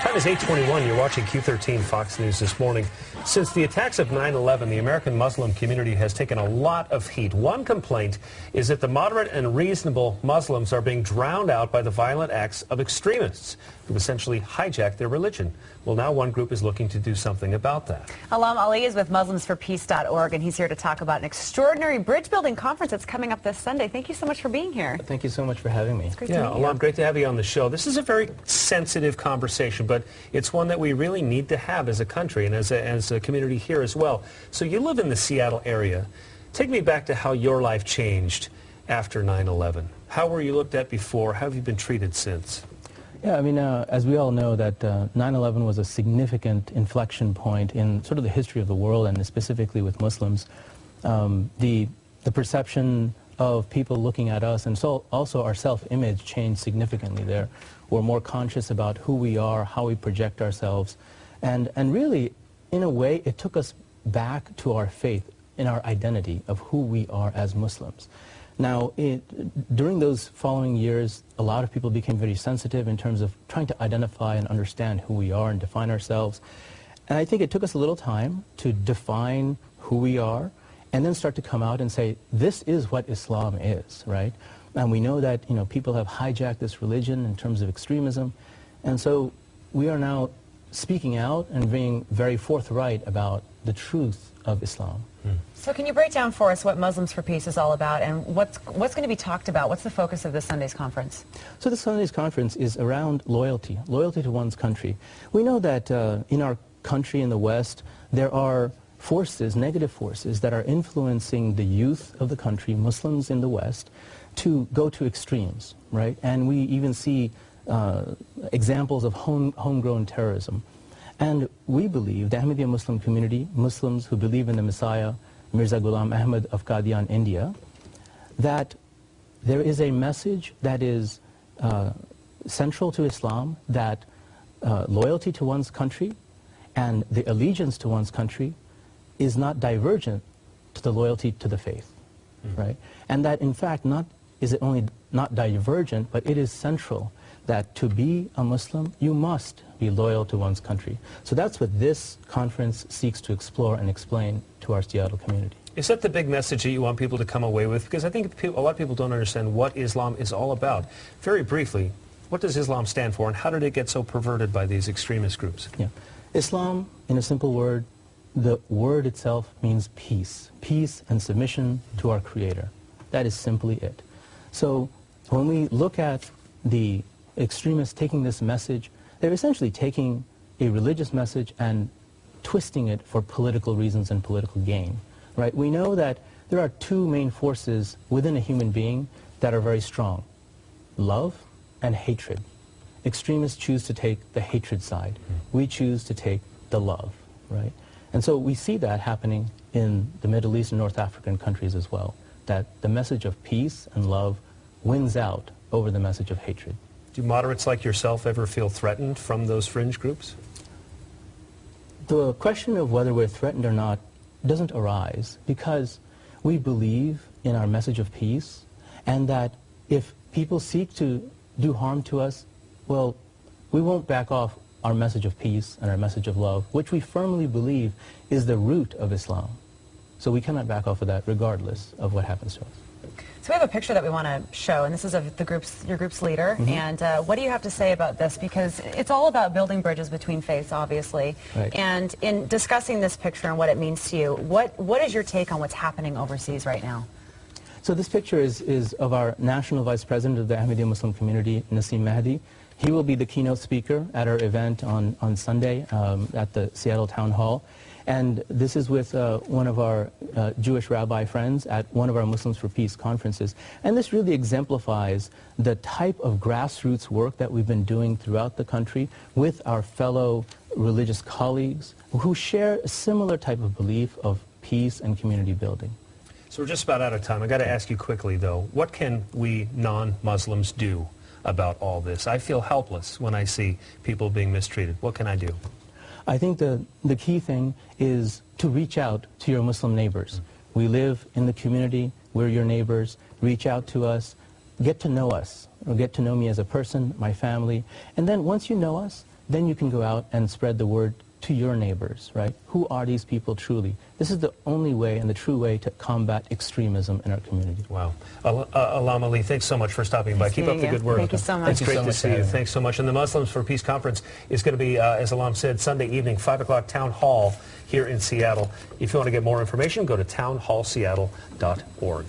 Time is 8:21. You're watching Q13 Fox News this morning. Since the attacks of 9/11, the American Muslim community has taken a lot of heat. One complaint is that the moderate and reasonable Muslims are being drowned out by the violent acts of extremists who essentially hijack their religion. Well, now one group is looking to do something about that. Alam Ali is with MuslimsForPeace.org, and he's here to talk about an extraordinary bridge-building conference that's coming up this Sunday. Thank you so much for being here. Thank you so much for having me. It's great to meet you. Alam, great to have you on the show. This is a very sensitive conversation, but it's one that we really need to have as a country and as a community here as well. So you live in the Seattle area. Take me back to how your life changed after 9/11. How were you looked at before? How have you been treated since? Yeah, I mean, as we all know, that 9/11 was a significant inflection point in sort of the history of the world, and specifically with Muslims. The perception of people looking at us, and so also our self-image, changed significantly there. We're more conscious about who we are, how we project ourselves, and really, in a way, it took us back to our faith, in our identity of who we are as Muslims. Now, during those following years, a lot of people became very sensitive in terms of trying to identify and understand who we are and define ourselves. And I think it took us a little time to define who we are and then start to come out and say, this is what Islam is, right? And we know that, you know, people have hijacked this religion in terms of extremism. And so we are now speaking out and being very forthright about the truth of Islam. So can you break down for us what Muslims for Peace is all about, and what's going to be talked about? What's the focus of this Sunday's conference? So this Sunday's conference is around loyalty to one's country. We know that in our country, in the West, there are forces, negative forces, that are influencing the youth of the country, Muslims in the West, to go to extremes, right? And we even see examples of homegrown terrorism. And we believe, the Ahmadiyya Muslim Community, Muslims who believe in the Messiah, Mirza Ghulam Ahmad of Qadian, India, that there is a message that is central to Islam, that loyalty to one's country and the allegiance to one's country is not divergent to the loyalty to the faith, right? And that, in fact, not divergent, but it is central, that to be a Muslim, you must be loyal to one's country. So that's what this conference seeks to explore and explain to our Seattle community. Is that the big message that you want people to come away with? Because I think a lot of people don't understand what Islam is all about. Very briefly, what does Islam stand for, and how did it get so perverted by these extremist groups? Yeah. Islam, in a simple word, the word itself means peace. Peace and submission to our Creator. That is simply it. So when we look at the extremists taking this message, they're essentially taking a religious message and twisting it for political reasons and political gain, right? We know that there are two main forces within a human being that are very strong: love and hatred. Extremists choose to take the hatred side. We choose to take the love, right? And so we see that happening in the Middle East and North African countries as well, that the message of peace and love wins out over the message of hatred. Do moderates like yourself ever feel threatened from those fringe groups? The question of whether we're threatened or not doesn't arise, because we believe in our message of peace, and that if people seek to do harm to us, well, we won't back off our message of peace and our message of love, which we firmly believe is the root of Islam. So we cannot back off of that regardless of what happens to us. So we have a picture that we want to show, and this is of your group's leader. And what do you have to say about this? Because it's all about building bridges between faiths, obviously. Right. And in discussing this picture and what it means to you, what is your take on what's happening overseas right now? So this picture is of our National Vice President of the Ahmadiyya Muslim Community, Naseem Mahdi. He will be the keynote speaker at our event on Sunday at the Seattle Town Hall. And this is with one of our Jewish rabbi friends at one of our Muslims for Peace conferences. And this really exemplifies the type of grassroots work that we've been doing throughout the country with our fellow religious colleagues who share a similar type of belief of peace and community building. So we're just about out of time. I've got to ask you quickly, though, what can we non-Muslims do about all this? I feel helpless when I see people being mistreated. What can I do? I think the key thing is to reach out to your Muslim neighbors. We live in the community, we're your neighbors. Reach out to us, get to know us, or get to know me as a person, my family, and then once you know us, then you can go out and spread the word to your neighbors, right? Who are these people truly? This is the only way and the true way to combat extremism in our community. Wow. Alam Ali, thanks so much for stopping by. Keep up the good work. Thank you so much. It's great to see you. Thanks so much. And the Muslims for Peace Conference is going to be, as Alam said, Sunday evening, 5 o'clock, Town Hall here in Seattle. If you want to get more information, go to townhallseattle.org.